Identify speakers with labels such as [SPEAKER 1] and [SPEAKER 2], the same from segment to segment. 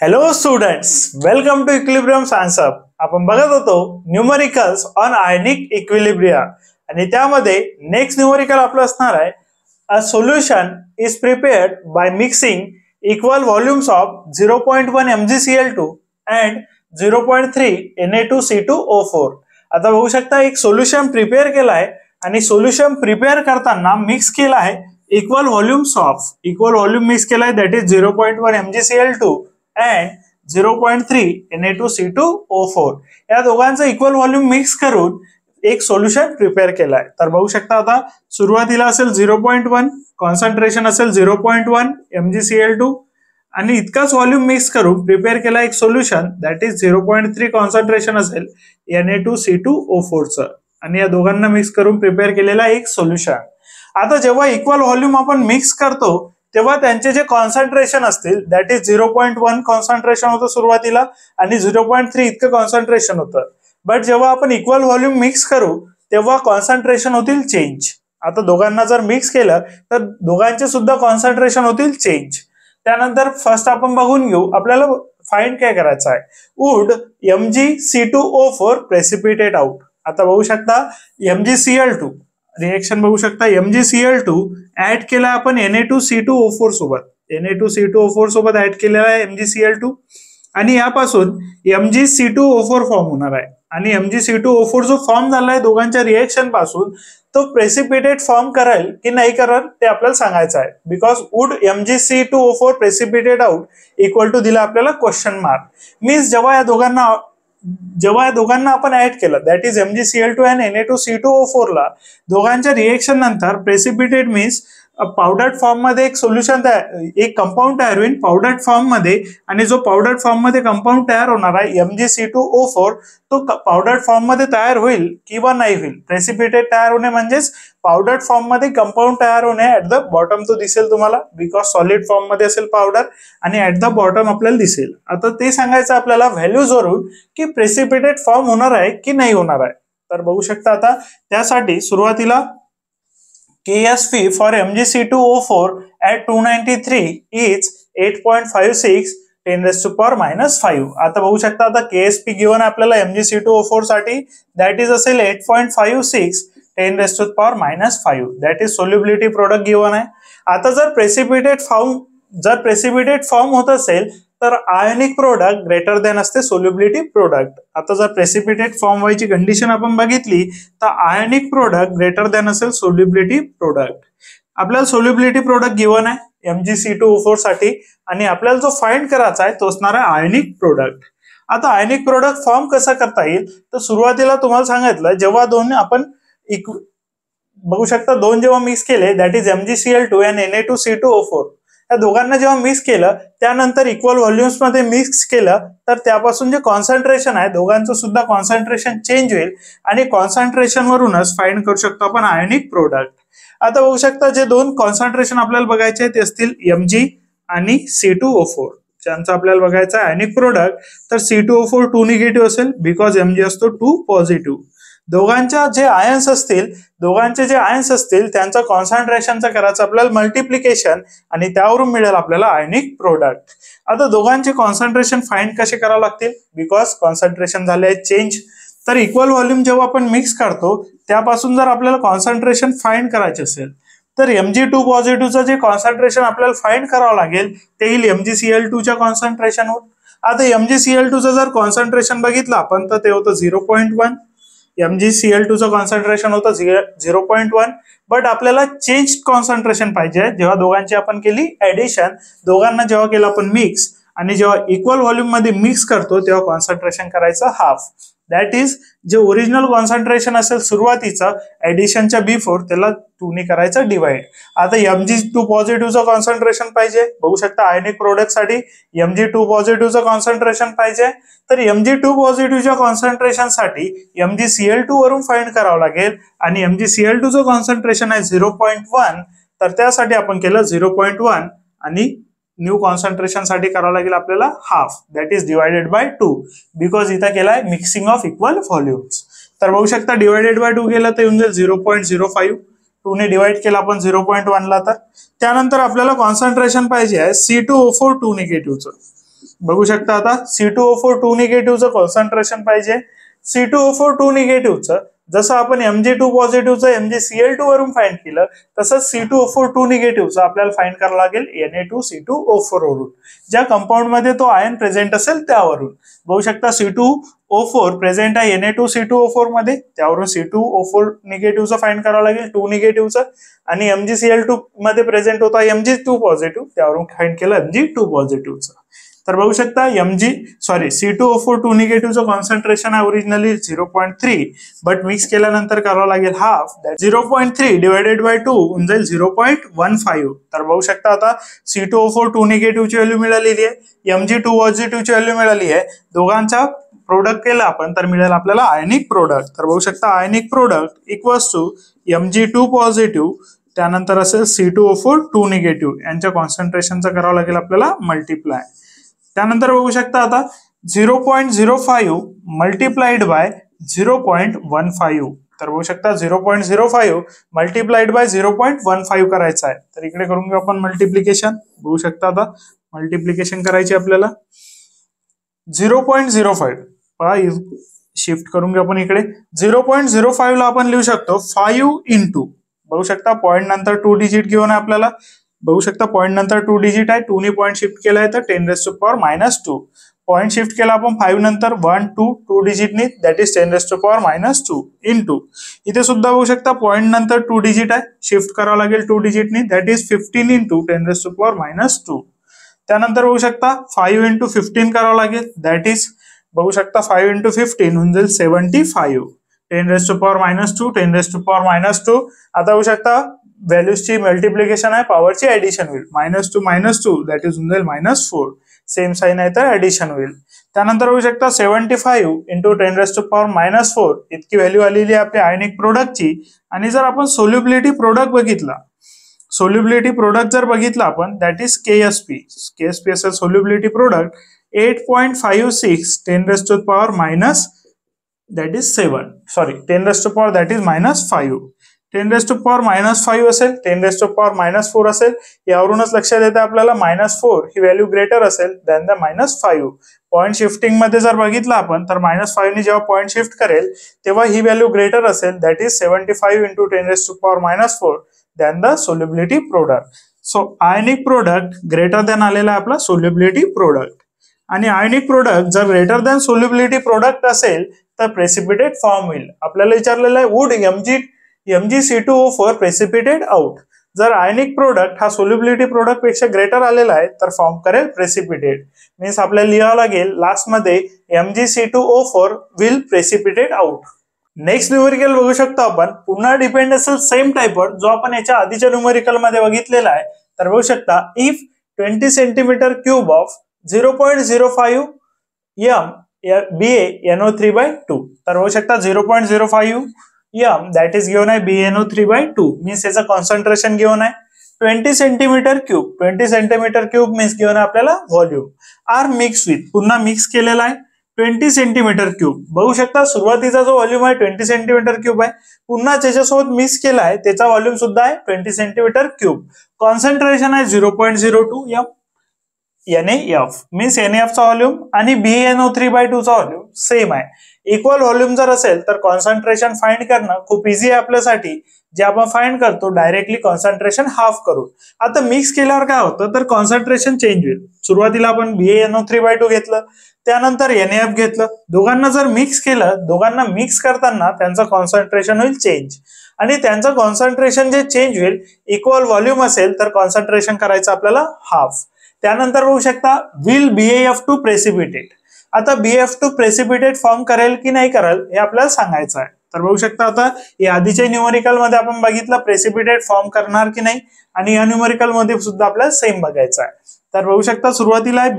[SPEAKER 1] Hello students, welcome to equilibrium science hub. आपण बघत होतो न्यूमरिकल्स ऑन आयनिक इक्विलिब्रिया आणि त्यामध्ये नेक्स्ट न्यूमरिकल आपलं असणार आहे a solution is prepared by mixing equal volumes of 0.1 MgCl2 and 0.3 Na2CO4. आता बघू शकता एक सोल्युशन प्रिपेअर केला आहे आणि सोल्युशन प्रिपेअर करताना मिक्स केला आहे इक्वल व्हॉल्यूम मिक्स केला आहे that is 0.1 MgCl2 and 0.3 Na2CO4. या दोघांचं इक्वल व्हॉल्यूम मिक्स करून एक सोल्युशन प्रिपेअर केलाय. तर बघू शकता आता सुरुवातीला असेल 0.1, कॉन्सन्ट्रेशन असेल 0.1 MgCl2 आणि इतकाच व्हॉल्यूम मिक्स करून प्रिपेअर केला एक सोल्युशन दॅट इज 0.3 कॉन्सन्ट्रेशन असेल Na2C2O4 चं आणि या दोघांना मिक्स करून प्रिपेअर केलेला एक सोल्युशन. आता जेव्हा इक्वल व्हॉल्यूम आपण मिक्स करतो तेव्हा त्यांचे जे कॉन्सन्ट्रेशन असतील दॅट इज 0.1 कॉन्सन्ट्रेशन होतं सुरुवातीला आणि 0.3 इतकं कॉन्सन्ट्रेशन होतं. बट जेव्हा आपण इक्वल व्हॉल्यूम मिक्स करू तेव्हा कॉन्सन्ट्रेशन होतील चेंज. आता दोघांना जर मिक्स केलं तर दोघांचे सुद्धा कॉन्सन्ट्रेशन होतील चेंज. त्यानंतर फर्स्ट आपण बघून घेऊ आपल्याला फाइंड काय करायचं आहे. Would MgC2O4 precipitate out. आता बघू शकता MgCl2 रिएक्शन बघू शकता MgCl2 ऍड केला आपण Na2C2O4 सोबत. Na2C2O4 सोबत ऍड केलेला आहे MgCl2 आणि यापासून MgC2O4 फॉर्म होणार आहे आणि MgC2O4 जो फॉर्म झालाय दोघांच्या रिएक्शन पासून तो प्रेसिपिटेट फॉर्म करेल की नाही करेल ते आपल्याला सांगायचं आहे. Because would MgC2O4 precipitate out equal to दिला आपल्याला क्वेश्चन मार्क. मीन्स जेव्हा या दोघांना आपण ऍड केलं दॅट इज MgCl2 आणि Na2C2O4 ला दोघांच्या रिएक्शन नंतर प्रेसिपिटेट मीन्स पावडर्ड फॉर्म मध्ये एक सोल्युशन एक कंपाऊंड तयार होईल पावडर्ड फॉर्म मध्ये आणि जो पावडर्ड फॉर्म मध्ये कंपाऊंड तयार होणार आहे MgC2O4 तो पावडर्ड फॉर्म मध्ये तयार होईल किंवा नाही होईल. प्रेसिपिटेट तयार होणे म्हणजेच पावडर्ड फॉर्म मध्ये कंपाऊंड तयार होणे. ऍट द बॉटम तो दिसेल तुम्हाला बिकॉज सॉलिड फॉर्म मध्ये असेल पावडर आणि ऍट द बॉटम आपल्याला दिसेल. आता ते सांगायचं आपल्याला व्हॅल्यूज वरून की प्रेसिपिटेट फॉर्म होणार आहे की नाही होणार आहे. तर बघू शकता आता त्यासाठी सुरुवातीला KSP for MgC2O4 at 293 is 8.56 10⁻⁵. आता बघू शकता आता KSP गिवन आपल्याला MgC2O4 साठी दॅट इज असेल 8.56 10⁻⁵. That is solubility product given आहे. आता जर प्रेसिपिटेट फॉर्म होत असेल तर आयोनिक प्रोडक्ट ग्रेटर दॅन असते सोल्युबिलिटी प्रोडक्ट. आता जर प्रेसिपिटेट फॉर्म व्हायची कंडिशन आपण बघितली तर आयोनिक प्रोडक्ट ग्रेटर दॅन असेल सोल्युबिलिटी प्रोडक्ट. आपल्याला सोल्युबिलिटी प्रोडक्ट गिवन आहे MgC2O4 साठी आणि आपल्याला जो फाइंड करायचा आहे तो असणार आहे आयोनिक प्रोडक्ट. आता आयोनिक प्रोडक्ट फॉर्म कसा करता येईल तर सुरुवातीला तुम्हाला सांगितलं जेव्हा दोन आपण बघू शकता दोन जेव्हा मिक्स केले दॅट इज MgCl2 आणि Na2C2O4 या दोघांना जेव्हा मिक्स केलं त्यानंतर इक्वल व्हॉल्यूम्स मध्ये मिक्स केलं तर त्यापासून जे कॉन्सन्ट्रेशन आहे दोघांचं सुद्धा कॉन्सन्ट्रेशन चेंज होईल आणि कॉन्सन्ट्रेशन वरूनच फाइंड करू शकतो आपण आयोनिक प्रोडक्ट. आता बघू शकता जे दोन कॉन्सन्ट्रेशन आपल्याला बघायचे ते असतील Mg आणि C2O4 ज्यांचं आपल्याला बघायचं आहे आयोनिक प्रोडक्ट. तर C2O4 2 निगेटिव्ह असेल बिकॉज Mg असतो 2 पॉझिटिव्ह. दोघांचे जे आयन्स असतील त्यांचं कॉन्सन्ट्रेशनचं करायचं आपल्याला मल्टिप्लिकेशन आणि त्यावरून मिळेल आपल्याला आयोनिक प्रोडक्ट. आता दोघांचे कॉन्सन्ट्रेशन फाइंड कसे करावे लागतील बिकॉज कॉन्सन्ट्रेशन झाले आहे चेंज. तर इक्वल व्हॉल्यूम जेव्हा आपण मिक्स करतो त्यापासून जर आपल्याला कॉन्सन्ट्रेशन फाइंड करायचे असेल तर Mg2 पॉझिटिव्हचं जे कॉन्सन्ट्रेशन आपल्याला फाइंड करावं लागेल ते येईल MgCl2च्या कॉन्सन्ट्रेशनवर. आता MgCl2चं जर कॉन्सन्ट्रेशन बघितलं आपण तर ते होतं 0.1. MgCl2चं कॉन्सन्ट्रेशन होतं 0.1 बट आपल्याला चेंज कॉन्सन्ट्रेशन पाहिजे जेव्हा दोघांची आपण केली ऍडिशन. दोघांना जेव्हा केलं आपण मिक्स आणि जेव्हा इक्वल व्हॉल्यूम मध्ये मिक्स करतो तेव्हा कॉन्सन्ट्रेशन करायचं हाफ. दॅट इज जे ओरिजिनल कॉन्सन्ट्रेशन असेल सुरुवातीचं ऍडिशनच्या बिफोर त्याला 2 ने करायचं डिवाइड. आता Mg2 पॉझिटिव्हचं कॉन्सन्ट्रेशन पाहिजे बघू शकता आयोनिक प्रोडक्ट साठी Mg2 पॉझिटिव्हचं कॉन्सन्ट्रेशन पाहिजे. तर Mg2 पॉझिटिव्हच्या कॉन्सन्ट्रेशन साठी MgCl2 वरून फाइंड करावं लागेल आणि MgCl2चं कॉन्सन्ट्रेशन आहे 0.1 तर त्यासाठी आपण केलं 0.1 आणि न्यू कॉन्सन्ट्रेशन साठी करावं लागेल आपल्याला half that is divided by 2 because इथं केलाय मिक्सिंग ऑफ इक्वल व्हॉल्यूम्स. तर बघू शकता डिवायडेड बाय 2 केलं तर येऊन जाईल 0.05. 2 ने डिवाइड केला आपण 0.1 ला. तर त्यानंतर आपल्याला कॉन्सन्ट्रेशन पाहिजे आहे C2O4 2 निगेटिव्हचं. बघू शकता आता C2O4 2 निगेटिव्हचं कॉन्सन्ट्रेशन पाहिजे. C2O4 2 निगेटिव्हचं जसं आपण Mg2 पॉझिटिव्हचं MgCl2 वरून फाइंड केलं तसंच C2O4 2 निगेटिव्हचं आपल्याला फाइंड करावं लागेल Na2C2O4 वरून, ज्या कंपाऊंड मध्ये तो आयन प्रेझेंट असेल त्यावरून. बघू शकता C2O4 प्रेझेंट आहे Na2C2O4 मध्ये, त्यावरून C2O4 निगेटिव्हचं फाइंड करावं लागेल 2 निगेटिव्हचं, आणि MgCl2 मध्ये प्रेझेंट होता Mg2 पॉझिटिव्ह, त्यावरून फाइंड केलं Mg2 पॉझिटिव्हचं. तर बघू शकता C2O4 2 निगेटिव्हचं कॉन्सन्ट्रेशन आहे ओरिजिनली 0.3, बट मिक्स केल्यानंतर करावं लागेल हाफ, 0.3 डिवायडेड बाय 2 होऊन जाईल 0.15. तर बघू शकता आता C2O4 2 निगेटिव्हची व्हॅल्यू मिळालेली आहे, Mg2 पॉझिटिव्हची व्हॅल्यू मिळाली आहे. दोघांचा प्रोडक्ट केला आपण तर मिळेल आपल्याला आयनिक प्रोडक्ट. तर बघू शकता ionic product equals to Mg2 positive त्यानंतर असेल C2O4 2 निगेटिव्ह, यांच्या कॉन्सन्ट्रेशनचं करावं लागेल आपल्याला मल्टिप्लाय. त्यानंतर बघू शकता आता 0.05 मल्टिप्लाइड बाय 0.15. तर बघू शकता 0.05 मल्टिप्लाइड बाय 0.15 करायचं आहे. तर इकडे करून घेऊ आपण मल्टिप्लिकेशन. बघू शकता आता मल्टिप्लिकेशन करायची आपल्याला 0.05 शिफ्ट करून घेऊ आपण इकडे. 0.05 ला आपण लिहू शकतो 5 इंटू, बघू शकता पॉईंट नंतर 2 डिजिट घेऊन आहे आपल्याला. बघू शकता पॉईंट नंतर 2 डिजिट आहे, 2 ने पॉईंट शिफ्ट केलाय तर 10⁻². पॉईंट शिफ्ट केला आपण 5 नंतर 1 2 डिजिटनी, दॅट इज 10⁻² इंटू. इथे सुद्धा बघू शकता पॉईंट नंतर 2 डिजिट आहे, शिफ्ट करावं लागेल 2 डिजिटनी, दॅट इज 15 इंटू 10⁻². त्यानंतर बघू शकता 5 इंटू 15 करावं लागेल, दॅट इज बघू शकता 5 इंटू 15 होऊन जाईल 75. 10⁻², 10⁻². आता बघू शकता व्हॅल्यूजची मल्टिप्लिकेशन आहे, पॉवरची ऍडिशन होईल. -2 -2 दॅट इज होऊन जाईल -4. सेम साइन आहे तर ऍडिशन होईल. त्यानंतर बघू शकता 75 इंटू 10⁻⁻4 इतकी व्हॅल्यू आलेली आहे आपल्या आयनिक प्रोडक्टची. आणि जर आपण सोल्युबिलिटी प्रोडक्ट बघितला, सोल्युबिलिटी प्रोडक्ट जर बघितला आपण, दॅट इज KSP असेल solubility product 8.56 10⁻⁻, that is 7, sorry 10⁻, that is -5. 10⁻⁻5 असेल, 10⁻⁻4 असेल, यावरूनच लक्षात येते आपल्याला -4 ही व्हॅल्यू ग्रेटर असेल दॅन द -5. पॉईंट शिफ्टिंग मध्ये जर बघितलं आपण तर -5 ने जेव्हा पॉईंट शिफ्ट करेल तेव्हा ही व्हॅल्यू ग्रेटर असेल, that is 75 into 10⁻⁻4 than the solubility product. So ionic product greater than आलेला आहे आपला सोल्युबिलिटी प्रोडक्ट. आणि आयनिक प्रोडक्ट जर ग्रेटर दॅन सोल्युबिलिटी प्रोडक्ट असेल तर प्रेसिपिटेट फॉर्म होईल. आपल्याला विचारलेलं आहे वुड MgC2O4 प्रेसिपिटेट आउट. जर आयनिक प्रोडक्ट हा सोल्युबिलिटी प्रोडक्ट पेक्षा ग्रेटर आलेला आहे तर फॉर्म करेल प्रेसिपिटेट. मीन्स आपल्याला लिहावं लागेल लास्ट मध्ये MgC2O4 will precipitate out. Next numerical बघू शकतो आपण, पुन्हा डिपेंड असेल सेम टाइपवर जो आपण याच्या आधीच्या न्यूमेरिकल मध्ये बघितलेला आहे. तर बघू शकता if 20 centimetre cube of 0.05 BaNO3/2. तर बघू शकता 0.05 दॅट इज गिवन आहे BaNO3/2 मीन्स याचं कॉन्सन्ट्रेशन गिवन आहे 20 centimetre cube. 20 centimetre cube means given आहे आपल्याला व्हॉल्यूम. आर मिक्स विथ, पुन्हा मिक्स केलेला आहे 20 सेंटीमीटर क्यूब. बघू शकता सुरुवातीचा जो व्हॉल्यूम आहे 20 सेंटीमीटर क्यूब आहे, पुन्हा ज्याच्यासोबत मिक्स केला आहे त्याचा व्हॉल्यूम सुद्धा आहे 20 सेंटीमीटर क्यूब. कॉन्सन्ट्रेशन आहे 0.02 NaF मीन्स NaF चा व्हॉल्यूम आणि BaNO3/2 चा व्हॉल्यूम सेम आहे. इक्वल व्हॉल्यूम जर असेल तर कॉन्सन्ट्रेशन फाइंड करणं खूप इझी आहे आपल्यासाठी. जे आपण फाइंड करतो डायरेक्टली कॉन्सन्ट्रेशन हाफ करून. आता मिक्स केल्यावर काय होतं तर कॉन्सन्ट्रेशन चेंज होईल. सुरुवातीला आपण BaNO3/2 घेतलं, त्यानंतर NaF घेतलं, दोघांना जर मिक्स केलं, दोघांना मिक्स करताना त्यांचं कॉन्सन्ट्रेशन होईल चेंज. आणि त्यांचं कॉन्सन्ट्रेशन जे चेंज होईल इक्वल व्हॉल्यूम असेल तर कॉन्सन्ट्रेशन करायचं आपल्याला हाफ. त्यानंतर बघू शकता विल BaF2 प्रेसिपिटेट. आता BaF2 प्रेसिपिटेट फॉर्म करेल की नाही करेल हे आपल्याला सांगायचं आहे. तर बघू शकता आता या आधीच्या न्यूमेरिकल मध्ये आपण बघितलं प्रेसिपिटेट फॉर्म करणार की नाही, आणि या न्यूमेरिकल मध्ये सुद्धा आपल्याला सेम बघायचं आहे. तर बघू शकता सुरुवातीला आहे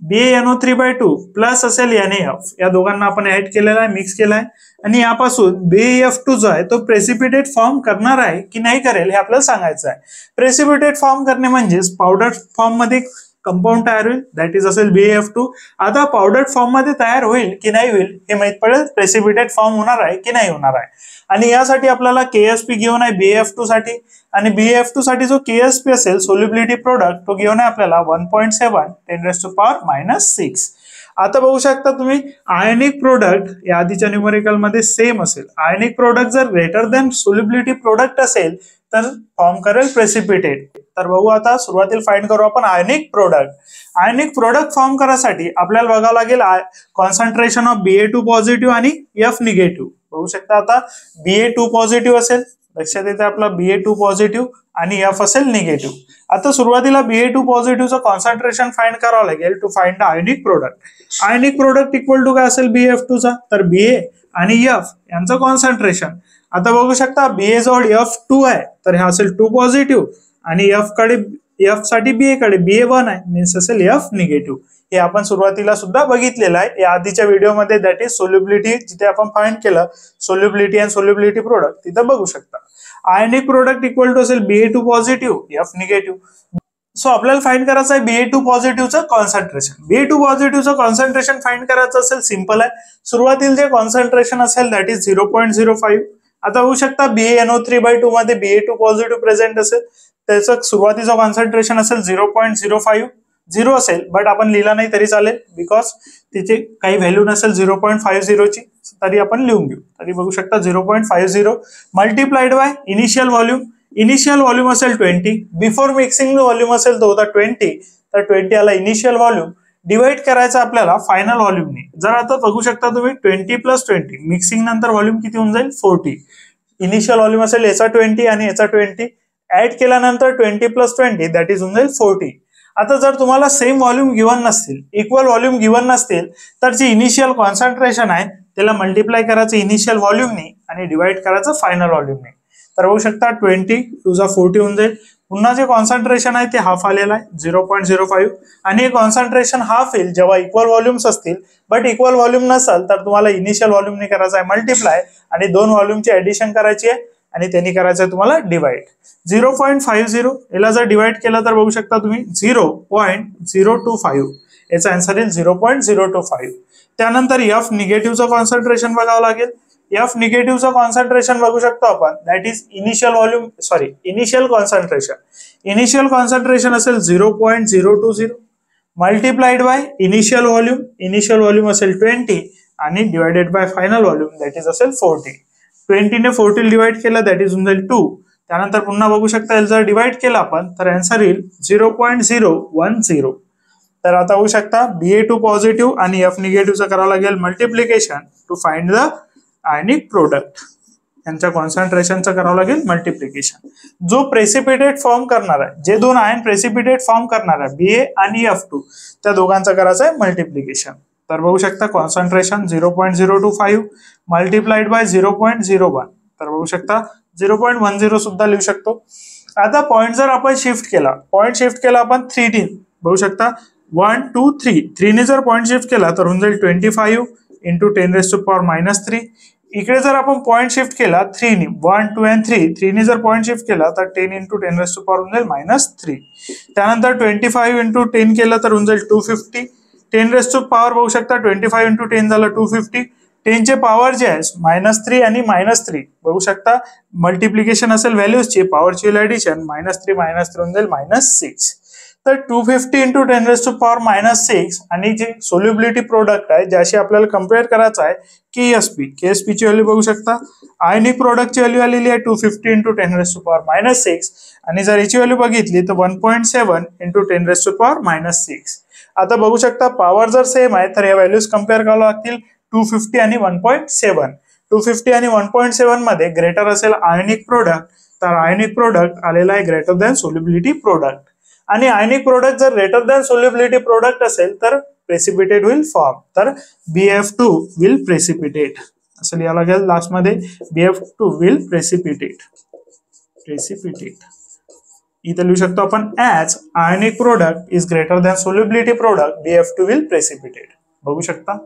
[SPEAKER 1] BaNO3/2 प्लस असेल NaF, या दोघांना आपण ऍड केलेला आहे, मिक्स केला आहे. आणि यापासून BaF2 जो आहे तो प्रेसिपिटेट फॉर्म करणार आहे की नाही करेल हे आपल्याला सांगायचं आहे. प्रेसिपिटेट फॉर्म करणे म्हणजेच पावडर फॉर्म मध्ये कंपाऊंड तयार होईल, दॅट इज असेल BaF2. आता पावडर फॉर्म मध्ये तयार होईल की नाही होईल हे माहित पडेल, प्रेसिपिटेट फॉर्म होणार आहे की नाही होणार आहे. आणि यासाठी आपल्याला KSP गिव्हन आहे BaF2 साठी, आणि BaF2 साठी जो KSP असेल सोल्युबिलिटी प्रोडक्ट तो गिव्हन आहे आपल्याला 1.7 10⁻⁻�6. आता बघू शकता तुम्ही आयनिक प्रोडक्ट या आधीच्या न्यूमेरिकल मध्ये सेम असेल. आयनिक प्रोडक्ट जर ग्रेटर दॅन सोल्युबिलिटी प्रोडक्ट असेल तर फॉर्म करेल प्रेसिपिटेट. तर बघू आता सुरुवातीला फाइंड करू आपण आयनिक प्रोडक्ट. आयनिक प्रोडक्ट फॉर्म करायसाठी आपल्याला बघावं लागेल कॉन्सन्ट्रेशन ऑफ BA2 पॉझिटिव्ह आणि F निगेटिव्ह. बघू शकता आता BA2 पॉझिटिव्ह असेल, लक्षात येते आपला BA2 पॉझिटिव्ह आणि F असेल निगेटिव्ह. आता सुरुवातीला BA2 पॉझिटिव्हचं कॉन्सन्ट्रेशन फाइंड करावं लागेल to find the ionic product. Ionic product equal to काय असेल BaF2 चा, तर BA आणि F यांचं कॉन्सन्ट्रेशन. आता बघू शकता BA जवळ F2 आहे तर हे असेल 2 पॉझिटिव्ह, आणि F साठी BA कडे BA1 आहे, मीन्स असेल F निगेटिव्ह. हे आपण सुरुवातीला सुद्धा बघितलेलं आहे या आधीच्या व्हिडिओमध्ये, दॅट इज सोल्युबिलिटी, जिथे आपण फाइंड केलं सोल्युबिलिटी अँड सोल्युबिलिटी प्रोडक्ट, तिथं बघू शकता. आयनिक प्रोडक्ट इक्वल टू असेल BA2 positive F negative. So आपल्याला फाइंड करायचं आहे BA2 पॉझिटिव्हचं कॉन्सन्ट्रेशन. BA2 पॉझिटिव्हचं कॉन्सन्ट्रेशन फाइंड करायचं असेल सिंपल आहे. सुरुवातीला जे कॉन्सन्ट्रेशन असेल दॅट इज 0.05. आता बघू शकता BaNO3/2 मध्ये BA2 पॉझिटिव्ह प्रेझेंट असेल, त्याचं सुरुवातीचं कॉन्सन्ट्रेशन असेल 0.05. 0 असेल बट आपण लिहिला नाही तरी चालेल, बिकॉज तिचे काही व्हॅल्यू नसेल 0.50 ची, तरी आपण लिहून घेऊ. तरी बघू शकता 0.50 multiplied by initial volume. Initial volume असेल 20, बिफोर मिक्सिंग व्हॉल्यूम असेल तो होता 20, तर 20 आला इनिशियल व्हॉल्यूम. डिवाइड करायचं आपल्याला फायनल व्हॉल्यूमने. जर आता बघू शकता तुम्ही 20 + 20 मिक्सिंग नंतर व्हॉल्यूम किती होऊन जाईल 40. इनिशियल व्हॉल्यूम असेल याचा 20 आणि याचा 20, ऍड केल्यानंतर 20 + 20 दॅट इज होऊन जाईल 40. आता जर तुम्हाला सेम व्हॉल्यूम गिव्हन नसतील, इक्वल व्हॉल्यूम गिव्हन नसतील, तर जी इनिशियल कॉन्सन्ट्रेशन आहे त्याला मल्टिप्लाय करायचं इनिशियल व्हॉल्यूमने आणि डिवाइड करायचं फायनल व्हॉल्यूमने. तर बघू शकता 20 × 40 होऊन जाईल. पुन्हा जे कॉन्सन्ट्रेशन आहे ते हाफ आलेलं आहे 0.05, आणि हे कॉन्सन्ट्रेशन हाफ येईल जेव्हा इक्वल व्हॉल्यूम्स असतील. बट इक्वल व्हॉल्यूम नसेल तर तुम्हाला इनिशियल व्हॉल्यूमने करायचं आहे मल्टिप्लाय, आणि दोन व्हॉल्यूमची ऍडिशन करायची आहे आणि त्यांनी करायचं आहे तुम्हाला डिवाइड. 0.50 याला जर डिवाइड केलं तर बघू शकता तुम्ही 0.025, याचा आन्सर येईल 0.025. त्यानंतर F निगेटिव्हचं कॉन्सन्ट्रेशन बघावं लागेल. F निगेटिव्हचं कॉन्सन्ट्रेशन बघू शकतो आपण, that is initial concentration. Initial concentration असेल 0.020 multiplied by initial volume. Initial volume असेल 20 आणि divided by final volume that is असेल 40. 20 ने 40 डिवाइड केलं दॅट इज होऊन जाईल 2. त्यानंतर पुन्हा बघू शकता याला जर डिवाइड केलं आपण तर आन्सर येईल 0.010. तर आता बघू शकता BA2 पॉझिटिव्ह आणि F निगेटिव्हचं करावं लागेल multiplication to find the ionic product. यांच्या कॉन्सन्ट्रेशनचं करावं लागेल मल्टिप्लिकेशन. जो प्रेसिपिटेट फॉर्म करणार आहे, जे दोन आयन प्रेसिपिटेट फॉर्म करणार आहे BA आणि F2, त्या दोघांचं करायचं आहे मल्टिप्लिकेशन. तर बघू शकता कॉन्सन्ट्रेशन 0.025 मल्टिप्लाइड बाय 0.01, तर बघू शकता 0.10 सुद्धा लिहू शकतो. आता पॉइंट जर आपण शिफ्ट केला आपण 3D, बघू शकता 1 2 3, 3 ने जर पॉइंट शिफ्ट केला तर होऊन जाईल 25 × 10⁻³ इकडे जर आपण पॉइंट शिफ्ट केला 3 ने, 1 2 and 3 ने जर पॉइंट शिफ्ट केला तर 10 × 10⁻³ त्यानंतर 25 × 10 केलं तर होऊन जाईल 250. 10⁻, बघू शकता 25 × 10 झालं 250. 10 चे पॉवर जे आहे -3 आणि -3, बघू शकता मल्टिप्लिकेशन असेल व्हॅल्यूजची, पॉवरची ऍडिशन -3 होऊन जाईल -6. तर 250 × 10⁻⁻6 आणि जे सोल्युबिलिटी प्रोडक्ट आहे ज्याशी आपल्याला कम्पेअर करायचं आहे KSP ची व्हॅल्यू बघू शकता. आयनिक प्रोडक्टची व्हॅल्यू आलेली आहे 250 × 10⁻⁻6, आणि जर याची व्हॅल्यू बघितली तर 1.7 × 10⁻⁻6. आता बघू शकता पॉवर जर सेम आहे तर या व्हॅल्यूज कम्पेअर करावं लागतील 250 आणि 1.7. 250 आणि 1.7 मध्ये ग्रेटर असेल आयनिक प्रोडक्ट, तर आयनिक प्रोडक्ट आलेला आहे ग्रेटर दॅन सोल्युबिलिटी प्रोडक्ट. आणि आयनिक प्रोडक्ट जर ग्रेटर दॅन सोल्युबिलिटी प्रोडक्ट असेल तर प्रेसिपिटेट विल फॉर्म, तर BF2 विल प्रेसिपिटेट असं लिहावं लागेल लास्ट मध्ये. BF2 will precipitate. इथे लिहू शकतो आपण as ionic product is greater than solubility product BF2 will precipitate. बघू शकता.